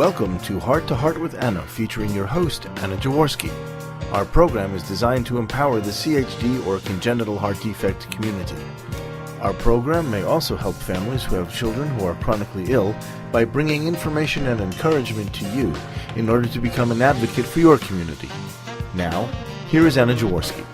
Welcome to Heart with Anna, featuring your host, Anna Jaworski. Our program is designed to empower the CHD or congenital heart defect community. Our program may also help families who have children who are chronically ill by bringing information and encouragement to you in order to become an advocate for your community. Now, here is Anna Jaworski.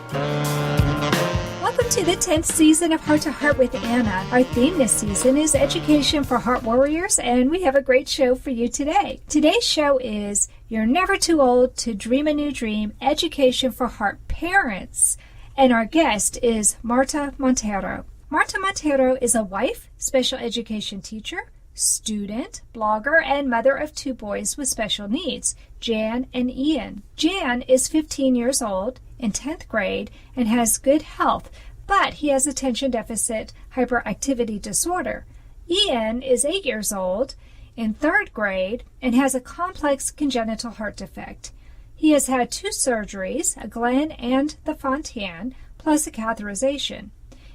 Welcome to the 10th season of Heart to Heart with Anna. Our theme this season is Education for Heart Warriors, and we have a great show for you today. Today's show is You're Never Too Old to Dream a New Dream, Education for Heart Parents. And our guest is Marta Montero. Marta Montero is a wife, special education teacher, student, blogger, and mother of two boys with special needs, Jan and Ian. Jan is 15 years old, in 10th grade, and has good health, but he has attention deficit hyperactivity disorder. Ian is 8 years old, in 3rd grade, and has a complex congenital heart defect. He has had 2 surgeries, a Glenn and the Fontan, plus a catheterization.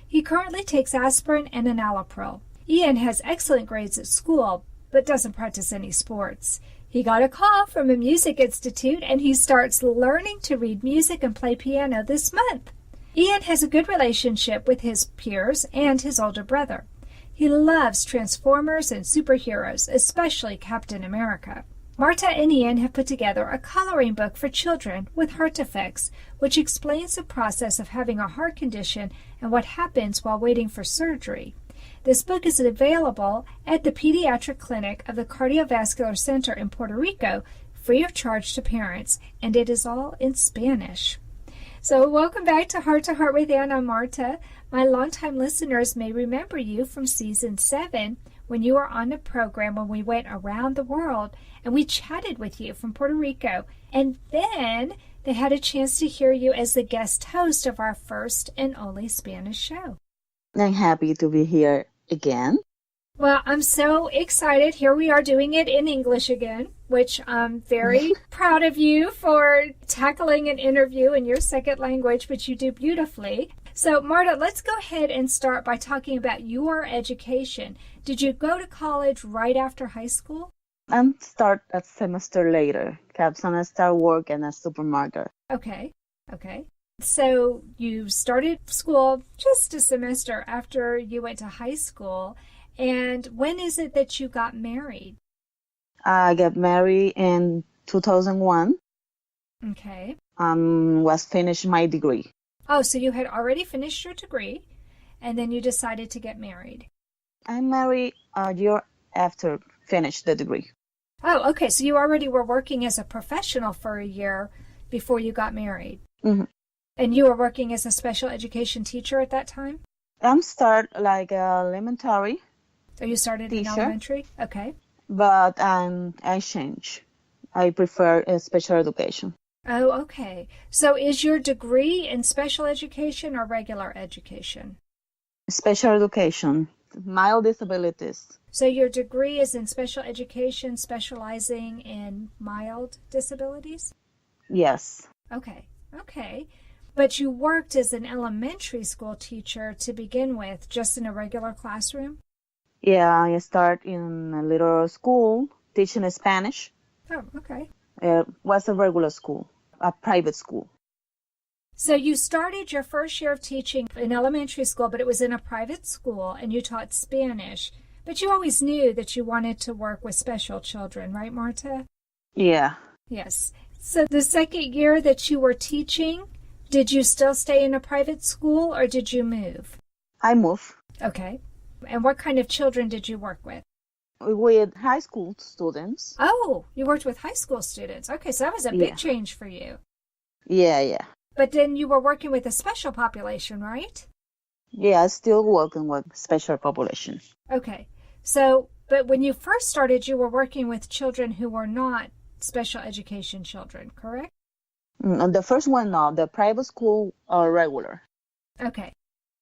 He currently takes aspirin and an Allopril. Ian has excellent grades at school, but doesn't practice any sports. He got a call from a music institute, and he starts learning to read music and play piano this month. Ian has a good relationship with his peers and his older brother. He loves Transformers and superheroes, especially Captain America. Marta and Ian have put together a coloring book for children with heart defects, which explains the process of having a heart condition and what happens while waiting for surgery. This book is available at the Pediatric Clinic of the Cardiovascular Center in Puerto Rico, free of charge to parents, and it is all in Spanish. So welcome back to Heart with Anna, Marta. My longtime listeners may remember you from Season 7 when you were on the program when we went around the world and we chatted with you from Puerto Rico. And then they had a chance to hear you as the guest host of our first and only Spanish show. I'm happy to be here again. Well, I'm so excited. Here we are doing it in English again, which I'm very proud of you for tackling an interview in your second language, which you do beautifully. So, Marta, let's go ahead and start by talking about your education. Did you go to college right after high school? I start a semester later. I start work in a supermarket. Okay. So you started school just a semester after you went to high school. And when is it that you got married? I got married in 2001. Okay. Was finished my degree. Oh, so you had already finished your degree, and then you decided to get married. I married a year after finished the degree. Oh, okay. So you already were working as a professional for a year before you got married. Mm-hmm. And you were working as a special education teacher at that time? Start like elementary. So you started teacher, in elementary? Okay. But I changed. I prefer special education. Oh, okay. So is your degree in special education or regular education? Special education, mild disabilities. So your degree is in special education, specializing in mild disabilities? Yes. Okay. But you worked as an elementary school teacher to begin with, just in a regular classroom? Yeah, I start in a little school teaching Spanish. Oh, okay. It was a regular school, a private school. So you started your first year of teaching in elementary school, but it was in a private school, and you taught Spanish. But you always knew that you wanted to work with special children, right, Marta? Yeah. Yes. So the second year that you were teaching, did you still stay in a private school, or did you move? I moved. Okay. And what kind of children did you work with? With high school students. Oh, you worked with high school students. Okay, so that was a big change for you. Yeah. But then you were working with a special population, right? Yeah, still working with special population. Okay. So, but when you first started, you were working with children who were not special education children, correct? The first one, no. The private school are regular. Okay.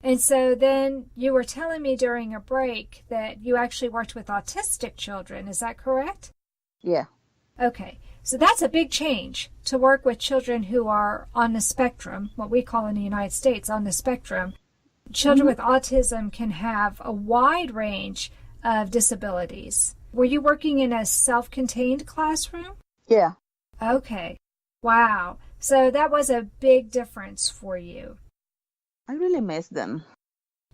And so then you were telling me during a break that you actually worked with autistic children. Is that correct? Yeah. Okay. So that's a big change, to work with children who are on the spectrum, what we call in the United States on the spectrum. Children with autism can have a wide range of disabilities. Were you working in a self-contained classroom? Yeah. Okay. Wow. So that was a big difference for you. I really miss them.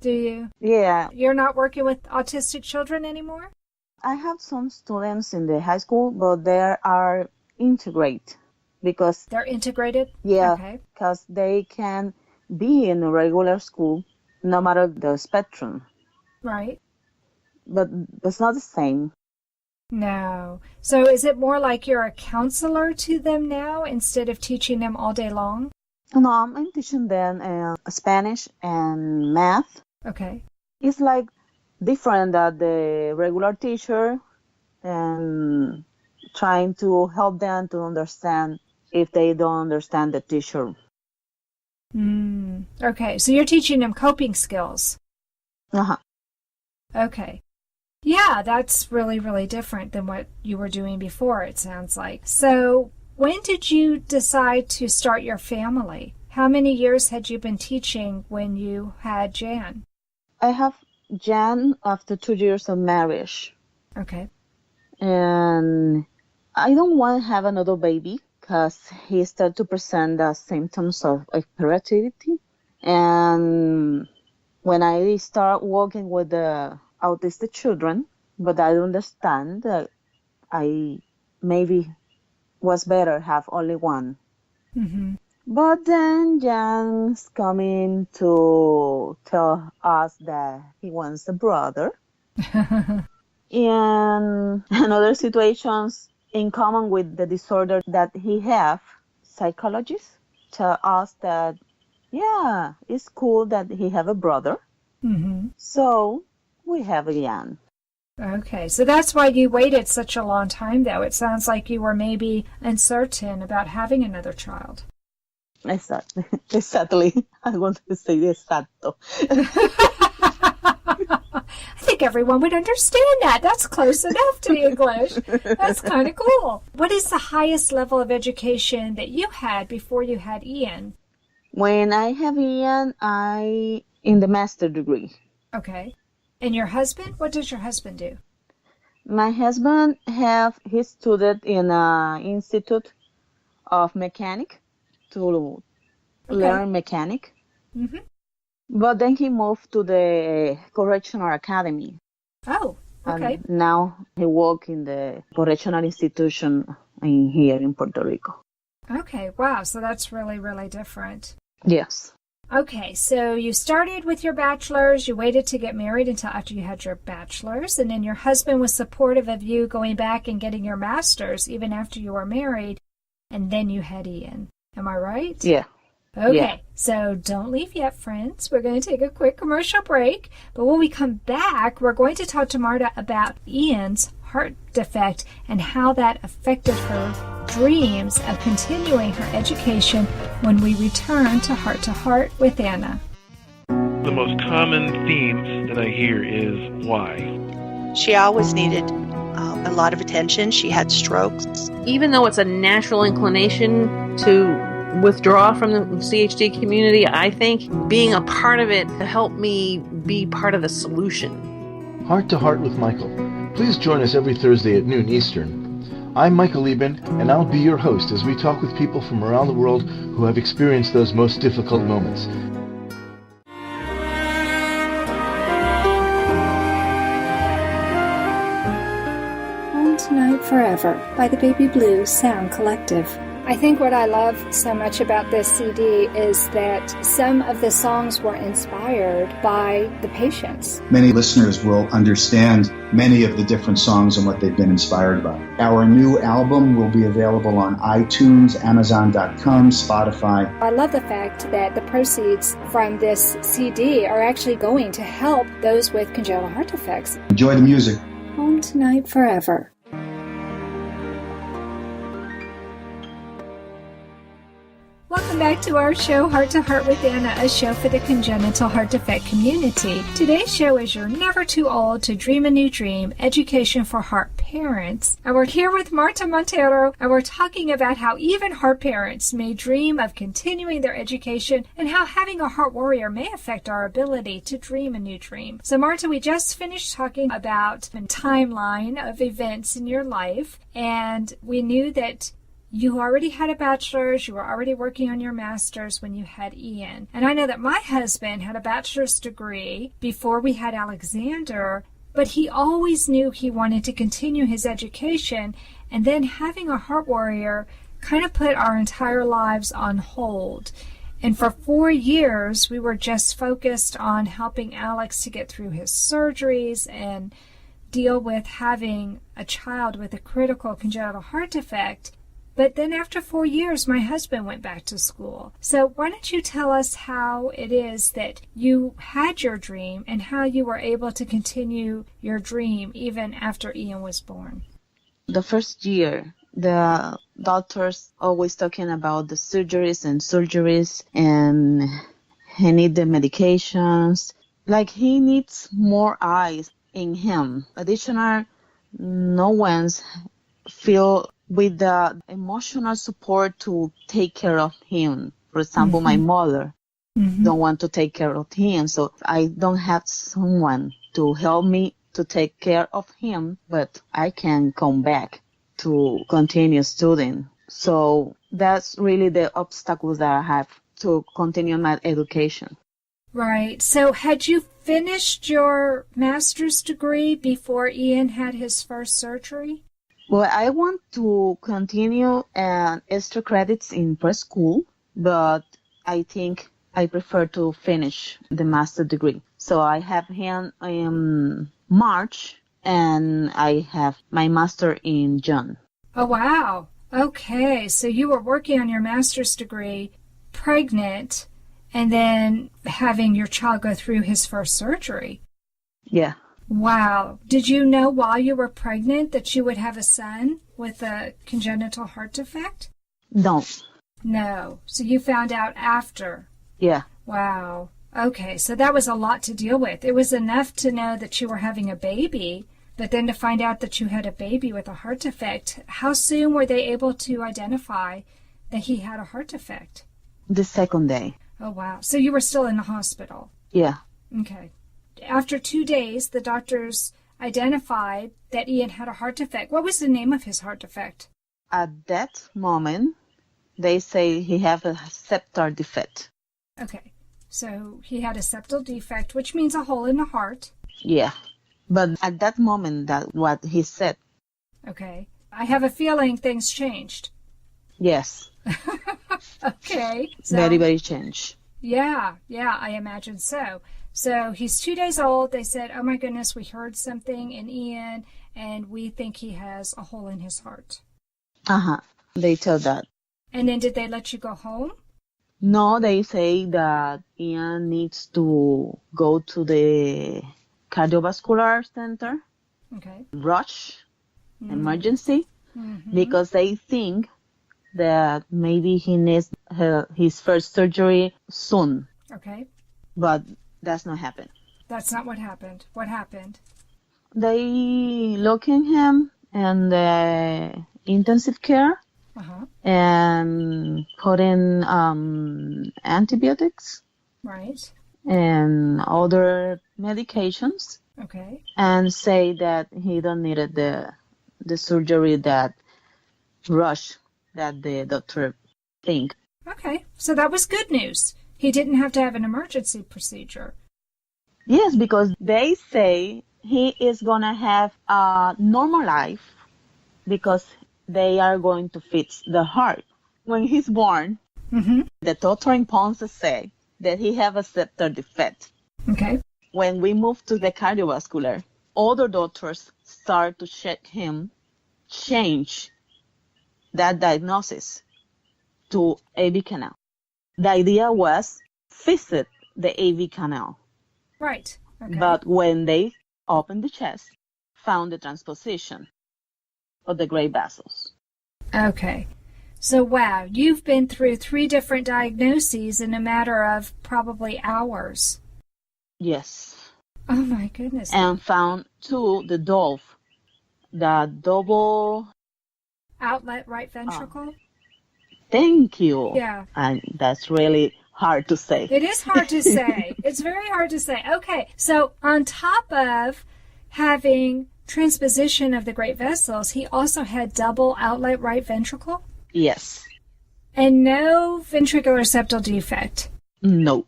Do you? Yeah. You're not working with autistic children anymore? I have some students in the high school, but they are integrate because, They're integrated? yeah, Okay. because they can be in a regular school no matter the spectrum. Right. But it's not the same. No. So is it more like you're a counselor to them now instead of teaching them all day long? No, I'm teaching them Spanish and math. Okay. It's like different than the regular teacher and trying to help them to understand if they don't understand the teacher. Okay. So you're teaching them coping skills. Uh-huh. Okay. Yeah, that's really, really different than what you were doing before, it sounds like. So when did you decide to start your family? How many years had you been teaching when you had Jan? I have Jan after 2 years of marriage. Okay. And I don't want to have another baby because he started to present the symptoms of hyperactivity. And when I start working with the autistic children, but I understand that I maybe was better have only one. Mm-hmm. But then Jan's coming to tell us that he wants a brother. In other situations, in common with the disorder that he have, psychologists tell us that, yeah, it's cool that he have a brother. Mm-hmm. So we have a Jan. Okay, so that's why you waited such a long time, though. It sounds like you were maybe uncertain about having another child. Exactly. I want to say exacto. I think everyone would understand that. That's close enough to English. That's kind of cool. What is the highest level of education that you had before you had Ian? When I have Ian, I in the master degree. Okay. And your husband? What does your husband do? My husband he studied in an institute of mechanic to learn mechanic. Mm-hmm. But then he moved to the correctional academy. Oh, okay. And now he works in the correctional institution here in Puerto Rico. Okay, wow. So that's really, really different. Yes. Okay, so you started with your bachelor's, you waited to get married until after you had your bachelor's, and then your husband was supportive of you going back and getting your master's even after you were married, and then you had Ian. Am I right? Yeah. Okay, Yeah. So don't leave yet, friends. We're going to take a quick commercial break, but when we come back, we're going to talk to Marta about Ian's heart defect and how that affected her dreams of continuing her education when we return to Heart with Anna. The most common themes that I hear is why. She always needed a lot of attention. She had strokes. Even though it's a natural inclination to withdraw from the CHD community, I think being a part of it helped me be part of the solution. Heart to Heart with Michael. Please join us every Thursday at noon Eastern. I'm Michael Lieben, and I'll be your host as we talk with people from around the world who have experienced those most difficult moments. Home Tonight Forever by the Baby Blue Sound Collective. I think what I love so much about this CD is that some of the songs were inspired by the patients. Many listeners will understand many of the different songs and what they've been inspired by. Our new album will be available on iTunes, Amazon.com, Spotify. I love the fact that the proceeds from this CD are actually going to help those with congenital heart defects. Enjoy the music. Home Tonight Forever. Welcome Welcome back to our show, Heart to Heart with Anna, a show for the congenital heart defect community. Today's show is You're Never Too Old to Dream a New Dream, Education for Heart Parents. And we're here with Marta Montero, and we're talking about how even heart parents may dream of continuing their education and how having a heart warrior may affect our ability to dream a new dream. So, Marta, we just finished talking about a timeline of events in your life, and we knew that you already had a bachelor's, you were already working on your master's when you had Ian. And I know that my husband had a bachelor's degree before we had Alexander, but he always knew he wanted to continue his education, and then having a heart warrior kind of put our entire lives on hold. And for 4 years, we were just focused on helping Alex to get through his surgeries and deal with having a child with a critical congenital heart defect. But then after 4 years, my husband went back to school. So why don't you tell us how it is that you had your dream and how you were able to continue your dream even after Ian was born? The first year, the doctors always talking about the surgeries, and he need the medications. Like he needs more eyes in him. Additional, no one's feel with the emotional support to take care of him. For example, my mother don't want to take care of him, so I don't have someone to help me to take care of him, but I can come back to continue studying. So that's really the obstacles that I have to continue my education. Right. So had you finished your master's degree before Ian had his first surgery? Well, I want to continue extra credits in preschool, but I think I prefer to finish the master degree. So I have him in March, and I have my master in June. Oh, wow. Okay. So you were working on your master's degree, pregnant, and then having your child go through his first surgery. Yeah. Wow. Did you know while you were pregnant that you would have a son with a congenital heart defect? No. No. So you found out after? Yeah. Wow. Okay. So that was a lot to deal with. It was enough to know that you were having a baby, but then to find out that you had a baby with a heart defect. How soon were they able to identify that he had a heart defect? The second day. Oh, wow. So you were still in the hospital? Yeah. Okay. After 2 days, the doctors identified that Ian had a heart defect. What was the name of his heart defect? At that moment, they say he have a septal defect. Okay. So he had a septal defect, which means a hole in the heart. Yeah. But at that moment, that's what he said. Okay. I have a feeling things changed. Yes. Okay. So, Very, very changed. Yeah, I imagine so. So he's 2 days old. They said, oh my goodness, we heard something in Ian, and we think he has a hole in his heart. Uh-huh. They tell that. And then did they let you go home? No, they say that Ian needs to go to the cardiovascular center, Okay. rush, emergency, because they think that maybe he needs his first surgery soon. Okay. But that's not happened. That's not what happened. What happened? They look in him in the intensive care and put in antibiotics Right. and other medications Okay. and say that he don't need the surgery that rush that the doctor think. Okay. So that was good news. He didn't have to have an emergency procedure. Yes, because they say he is going to have a normal life because they are going to fix the heart. When he's born, the doctor in Ponce said that he have a septal defect. Okay. When we move to the cardiovascular, other doctors start to check him, change that diagnosis to AV canal. The idea was fix it, the AV canal. Right. Okay. But when they opened the chest, found the transposition of the great vessels. Okay. So, wow, you've been through 3 different diagnoses in a matter of probably hours. Yes. Oh, my goodness. And found, too, the DOLV, the double... Outlet right ventricle? Thank you. Yeah. And that's really hard to say. It is hard to say. It's very hard to say. Okay, so on top of having transposition of the great vessels, he also had double outlet right ventricle? Yes. And no ventricular septal defect? No.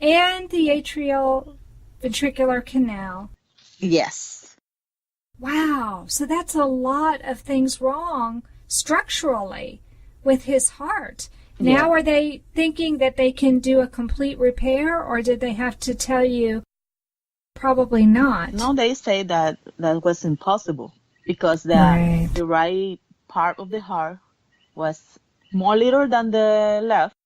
And the atrial ventricular canal? Yes. Wow, so that's a lot of things wrong structurally with his heart. Now, are they thinking that they can do a complete repair, or did they have to tell you probably not? No, they say that was impossible because the right part of the heart was more little than the left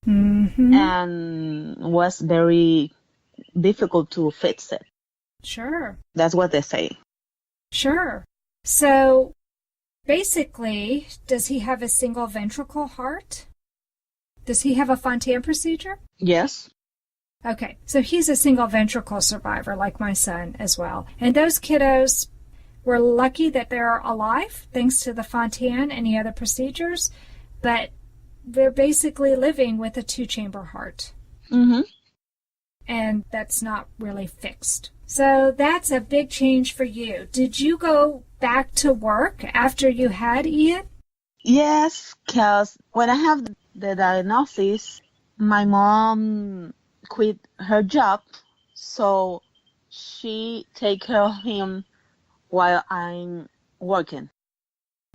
and was very difficult to fix it. Sure. That's what they say. Sure. So, basically, does he have a single ventricle heart? Does he have a Fontan procedure? Yes. Okay, so he's a single ventricle survivor like my son as well. And those kiddos were lucky that they're alive thanks to the Fontan and the other procedures, but they're basically living with a 2-chamber heart. Mm-hmm. And that's not really fixed. So that's a big change for you. Did you go back to work after you had Ian? Yes, because when I have the diagnosis, my mom quit her job, so she take care of him while I'm working.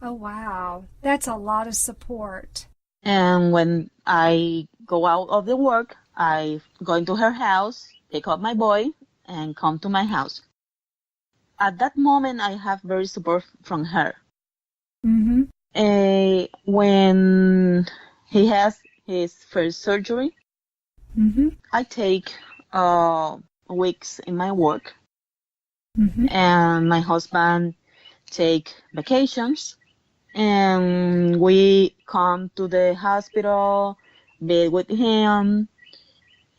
Oh, wow. That's a lot of support. And when I go out of the work, I go into her house, pick up my boy, and come to my house. At that moment, I have very support from her. Mm-hmm. When he has his first surgery, I take weeks in my work, and my husband take vacations, and we come to the hospital, be with him,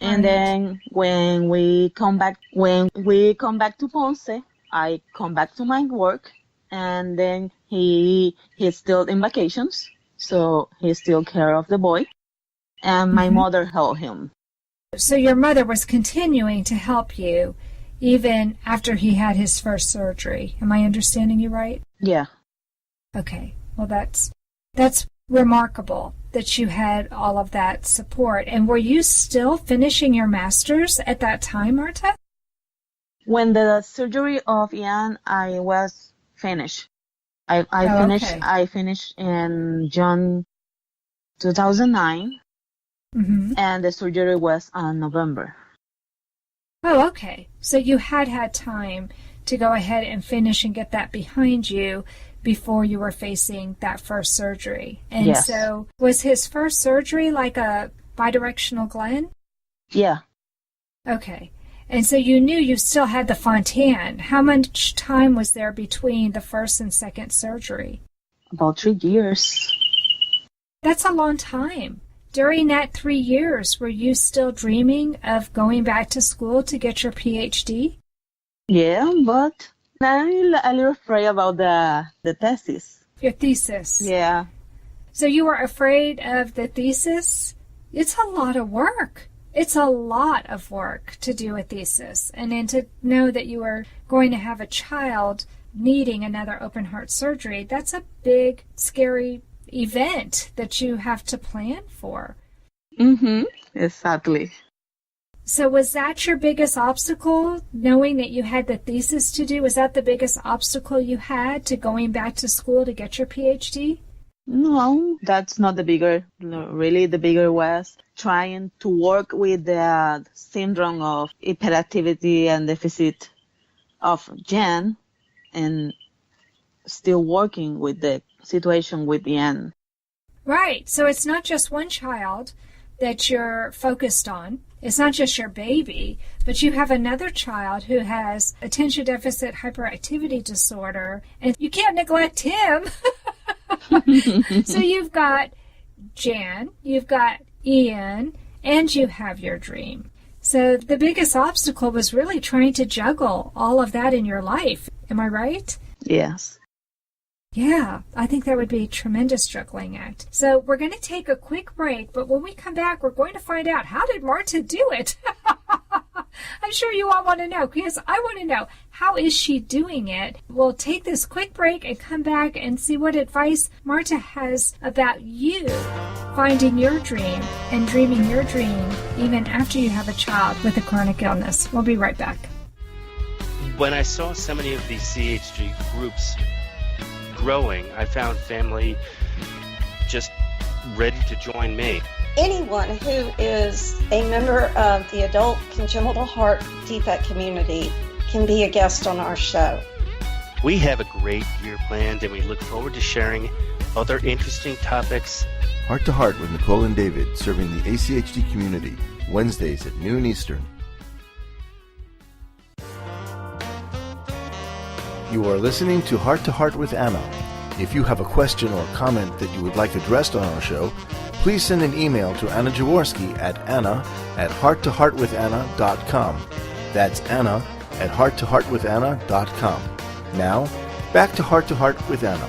and then when we come back to Ponce, I come back to my work, and then he's still in vacations, so he still care of the boy, and my mother help him. So your mother was continuing to help you even after he had his first surgery. Am I understanding you right? Yeah. Okay. Well, that's remarkable that you had all of that support. And were you still finishing your master's at that time, Marta? When the surgery of Ian, I was finished. I finished in June 2009, and the surgery was in November. Oh, okay. So you had time to go ahead and finish and get that behind you before you were facing that first surgery. And yes. So was his first surgery like a bidirectional Glenn? Yeah. Okay. And so you knew you still had the Fontan. How much time was there between the first and second surgery? About 3 years. That's a long time. During that 3 years, were you still dreaming of going back to school to get your PhD? Yeah, but I'm a little afraid about the thesis. Your thesis? Yeah. So you were afraid of the thesis? It's a lot of work. It's a lot of work to do a thesis. And then to know that you are going to have a child needing another open heart surgery, that's a big, scary event that you have to plan for. Exactly. So was that your biggest obstacle, knowing that you had the thesis to do? Was that the biggest obstacle you had to going back to school to get your PhD? No, that's not the bigger. Really, the bigger was trying to work with the syndrome of hyperactivity and deficit of Jen, and still working with the situation with Ian. Right. So it's not just one child that you're focused on. It's not just your baby, but you have another child who has attention deficit hyperactivity disorder, and you can't neglect him. So you've got Jan, you've got Ian, and you have your dream. So the biggest obstacle was really trying to juggle all of that in your life. Am I right? Yes. Yeah, I think that would be a tremendous juggling act. So we're going to take a quick break, but when we come back, we're going to find out, how did Marta do it? I'm sure you all want to know, because I want to know, how is she doing it? We'll take this quick break and come back and see what advice Marta has about you finding your dream and dreaming your dream even after you have a child with a chronic illness. We'll be right back. When I saw so many of these CHG groups growing, I found family just ready to join me. Anyone who is a member of the adult congenital heart defect community can be a guest on our show. We have a great year planned, and we look forward to sharing other interesting topics. Heart to Heart with Nicole and David, serving the ACHD community, Wednesdays at noon Eastern. You are listening to Heart with Anna. If you have a question or comment that you would like addressed on our show, please send an email to Anna Jaworski at anna@hearttoheartwithanna.com. That's anna@hearttoheartwithanna.com. Now, back to Heart with Anna.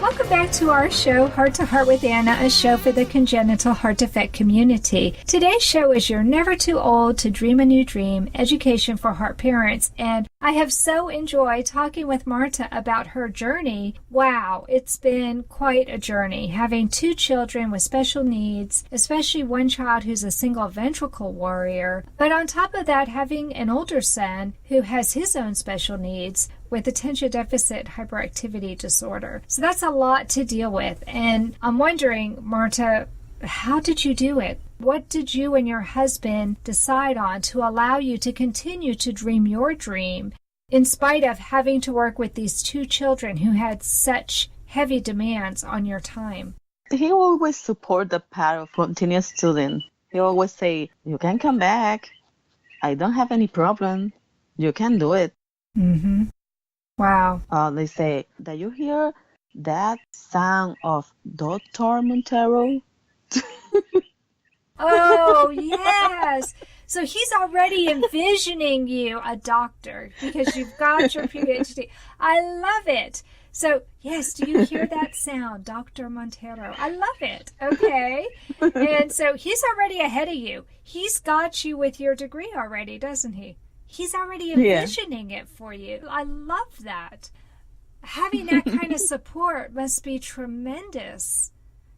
Welcome back to our show, Heart to Heart with Anna, a show for the congenital heart defect community. Today's show is You're Never Too Old to Dream a New Dream, Education for Heart Parents. And I have so enjoyed talking with Marta about her journey. Wow, it's been quite a journey, having 2 children with special needs, especially one child who's a single-ventricle warrior. But on top of that, having an older son who has his own special needs with attention deficit hyperactivity disorder. So that's a lot to deal with. And I'm wondering, Marta, how did you do it? What did you and your husband decide on to allow you to continue to dream your dream in spite of having to work with these 2 children who had such heavy demands on your time? He always support the path of continuous student. He always say, you can come back. I don't have any problem. You can do it. Mm-hmm. Wow. They say, did you hear that sound of Dr. Montero? Oh, yes. So he's already envisioning you a doctor because you've got your PhD. I love it. So, yes, do you hear that sound, Dr. Montero? I love it. Okay. And so he's already ahead of you. He's got you with your degree already, doesn't he? He's already envisioning it for you. I love that. Having that kind of support must be tremendous,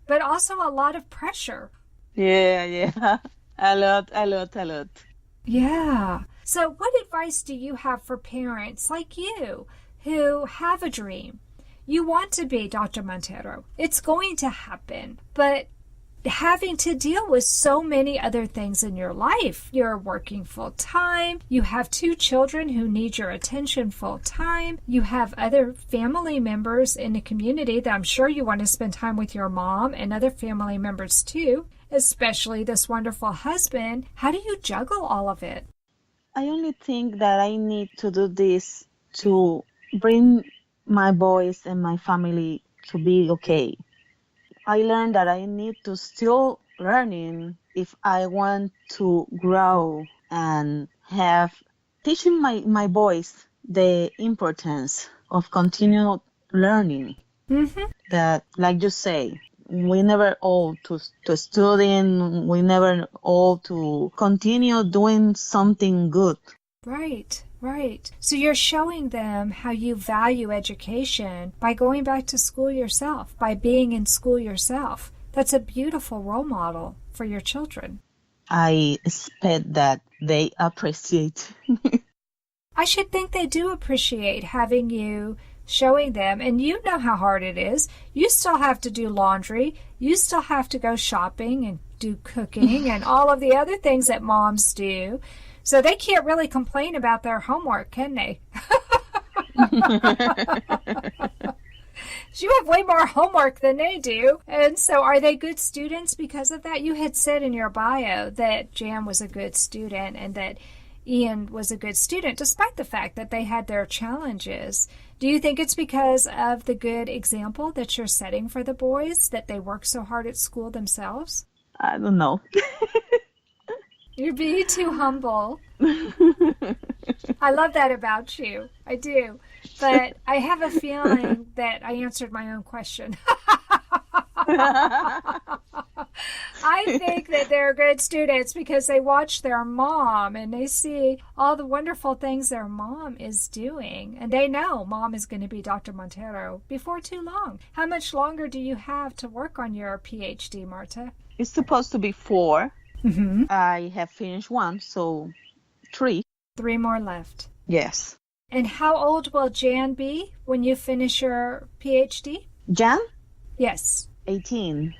but also a lot of pressure. Yeah. A lot. Yeah. So what advice do you have for parents like you who have a dream? You want to be Dr. Montero. It's going to happen, but having to deal with so many other things in your life. You're working full time. You have 2 children who need your attention full time. You have other family members in the community that I'm sure you want to spend time with your mom and other family members too, especially this wonderful husband. How do you juggle all of it? I only think that I need to do this to bring my boys and my family to be okay. I learned that I need to still learning if I want to grow and have teaching my boys the importance of continual learning. Mm-hmm. That, like you say, we never old to studying, we never old to continue doing something good. Right. So you're showing them how you value education by going back to school yourself, by being in school yourself. That's a beautiful role model for your children. I expect that they appreciate. I should think they do appreciate having you showing them. And you know how hard it is. You still have to do laundry. You still have to go shopping and do cooking and all of the other things that moms do. So they can't really complain about their homework, can they? You have way more homework than they do. And so are they good students because of that? You had said in your bio that Jan was a good student and that Ian was a good student, despite the fact that they had their challenges. Do you think it's because of the good example that you're setting for the boys, that they work so hard at school themselves? I don't know. You're being too humble. I love that about you. I do. But I have a feeling that I answered my own question. I think that they're good students because they watch their mom and they see all the wonderful things their mom is doing. And they know mom is going to be Dr. Montero before too long. How much longer do you have to work on your PhD, Marta? It's supposed to be 4. Mm-hmm. I have finished 1, so 3. 3 more left. Yes. And how old will Jan be when you finish your PhD? Jan? Yes. 18.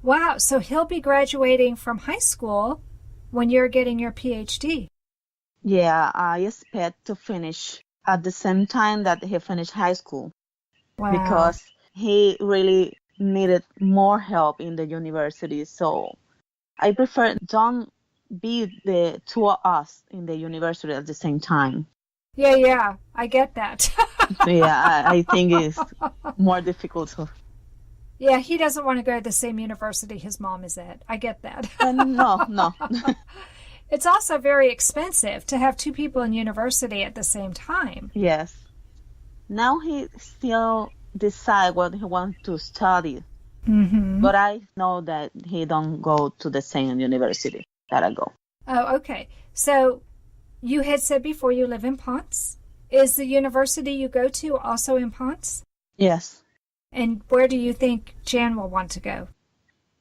Wow, so he'll be graduating from high school when you're getting your PhD. Yeah, I expect to finish at the same time that he finished high school. Wow. Because he really needed more help in the university. So I prefer don't be the 2 of us in the university at the same time. Yeah, I get that. Yeah, I think it's more difficult. Yeah, he doesn't want to go to the same university his mom is at. I get that. No. It's also very expensive to have 2 people in university at the same time. Yes. Now he still decide what he wants to study. Mm-hmm. But I know that he don't go to the same university that I go. Oh, okay. So you had said before you live in Ponce. Is the university you go to also in Ponce? Yes. And where do you think Jan will want to go?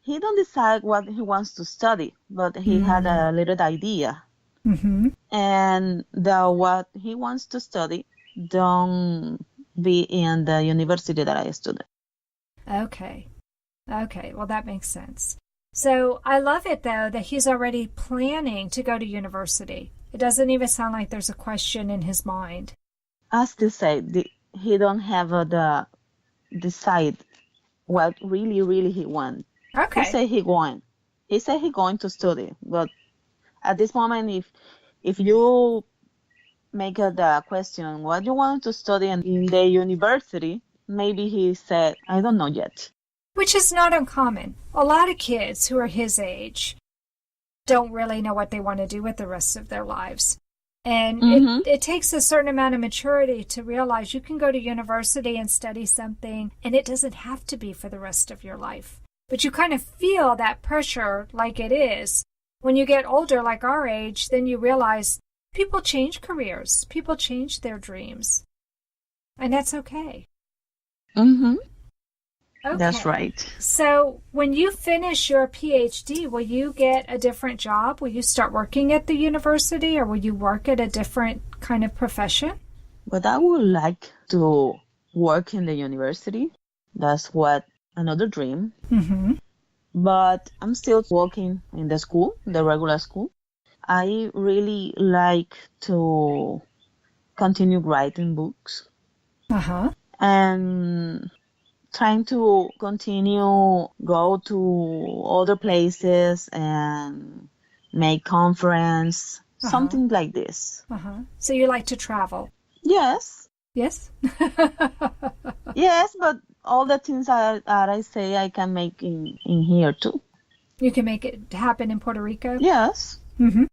He don't decide what he wants to study, but he had a little idea. Mm-hmm. And what he wants to study don't be in the university that I studied. Okay, well that makes sense. So I love it though that he's already planning to go to university. It doesn't even sound like there's a question in his mind. As they say, he don't have the decide what really he wants. Okay. He said he going to study, but at this moment, if you make the question what you want to study in the university, maybe he said, I don't know yet. Which is not uncommon. A lot of kids who are his age don't really know what they want to do with the rest of their lives. And it takes a certain amount of maturity to realize you can go to university and study something, and it doesn't have to be for the rest of your life. But you kind of feel that pressure like it is. When you get older, like our age, then you realize people change careers. People change their dreams. And that's okay. Mm-hmm. Okay. That's right. So when you finish your PhD, will you get a different job? Will you start working at the university, or will you work at a different kind of profession? But I would like to work in the university. That's another dream. Mm-hmm. But I'm still working in the school, the regular school. I really like to continue writing books. Uh-huh. And trying to continue go to other places and make conference, something like this. Uh-huh. So you like to travel? Yes. Yes? Yes, but all the things that I say I can make in here too. You can make it happen in Puerto Rico? Yes. Mm-hmm.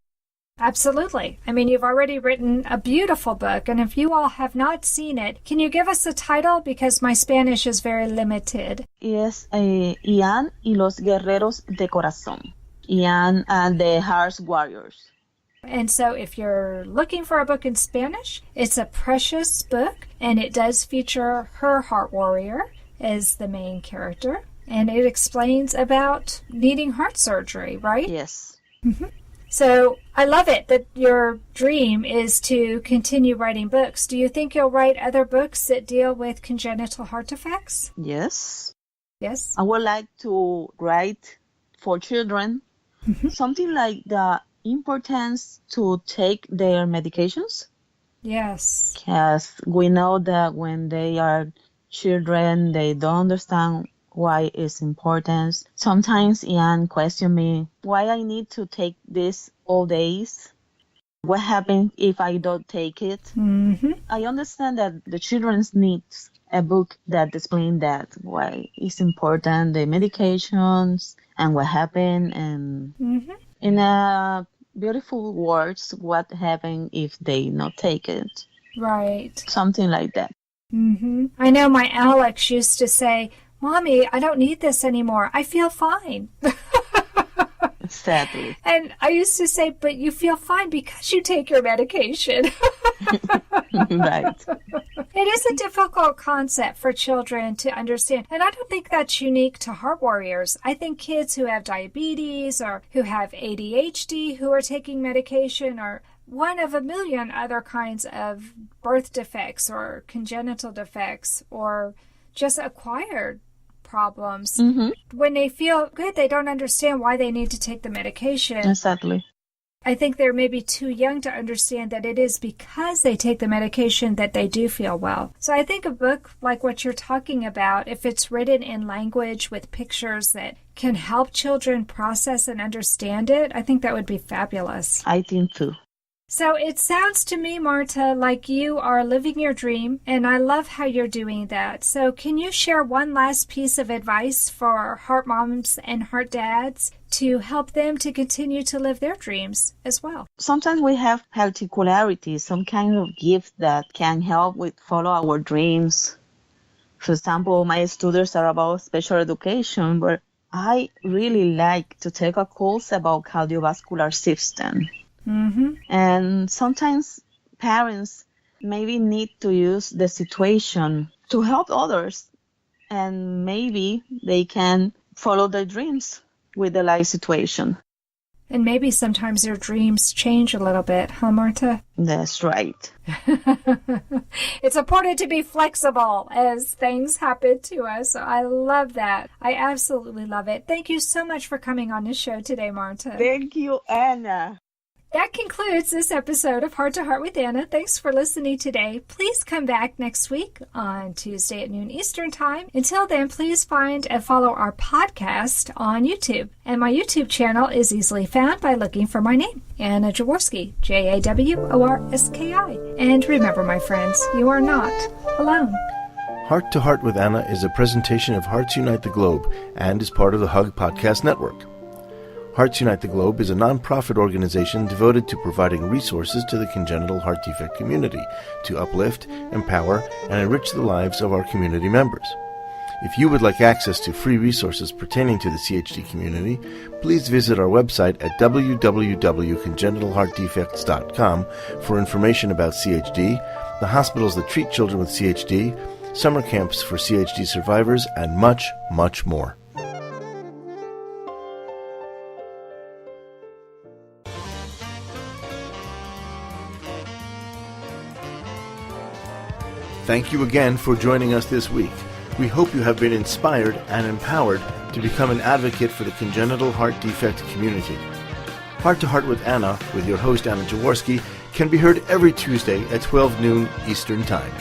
Absolutely. I mean, you've already written a beautiful book, and if you all have not seen it, can you give us the title? Because my Spanish is very limited. Yes, Ian y los guerreros de corazón. Ian and the Heart Warriors. And so if you're looking for a book in Spanish, it's a precious book, and it does feature her heart warrior as the main character. And it explains about needing heart surgery, right? Yes. Mm-hmm. So I love it that your dream is to continue writing books. Do you think you'll write other books that deal with congenital heart defects? Yes. Yes. I would like to write for children something like the importance to take their medications. Yes. Because we know that when they are children, they don't understand why it's important. Sometimes Ian question me why I need to take this all days. What happens if I don't take it? Mm-hmm. I understand that the children need a book that explains that, why it's important, the medications, and what happened, and in a beautiful words, what happened if they not take it. Right. Something like that. Mm-hmm. I know my Alex used to say, Mommy, I don't need this anymore. I feel fine. Sadly. And I used to say, but you feel fine because you take your medication. Right. It is a difficult concept for children to understand. And I don't think that's unique to Heart Warriors. I think kids who have diabetes or who have ADHD who are taking medication are one of a million other kinds of birth defects or congenital defects or just acquired problems. When they feel good, they don't understand why they need to take the medication. Exactly. I think they're maybe too young to understand that it is because they take the medication that they do feel well. So I think a book like what you're talking about, if it's written in language with pictures that can help children process and understand it, I think that would be fabulous. I think too. So it sounds to me, Marta, like you are living your dream, and I love how you're doing that. So can you share one last piece of advice for heart moms and heart dads to help them to continue to live their dreams as well? Sometimes we have particularities, some kind of gift that can help with follow our dreams. For example, my students are about special education, but I really like to take a course about cardiovascular system. And sometimes parents maybe need to use the situation to help others, and maybe they can follow their dreams with the life situation. And maybe sometimes your dreams change a little bit, huh, Marta? That's right. It's important to be flexible as things happen to us. I love that. I absolutely love it. Thank you so much for coming on the show today, Marta. Thank you, Anna. That concludes this episode of Heart to Heart with Anna. Thanks for listening today. Please come back next week on Tuesday at noon Eastern Time. Until then, please find and follow our podcast on YouTube. And my YouTube channel is easily found by looking for my name, Anna Jaworski, Jaworski. And remember, my friends, you are not alone. Heart to Heart with Anna is a presentation of Hearts Unite the Globe and is part of the Hug Podcast Network. Hearts Unite the Globe is a non-profit organization devoted to providing resources to the congenital heart defect community to uplift, empower, and enrich the lives of our community members. If you would like access to free resources pertaining to the CHD community, please visit our website at www.congenital-heart-defects.com for information about CHD, the hospitals that treat children with CHD, summer camps for CHD survivors, and much, much more. Thank you again for joining us this week. We hope you have been inspired and empowered to become an advocate for the congenital heart defect community. Heart to Heart with Anna, with your host Anna Jaworski, can be heard every Tuesday at 12 noon Eastern Time.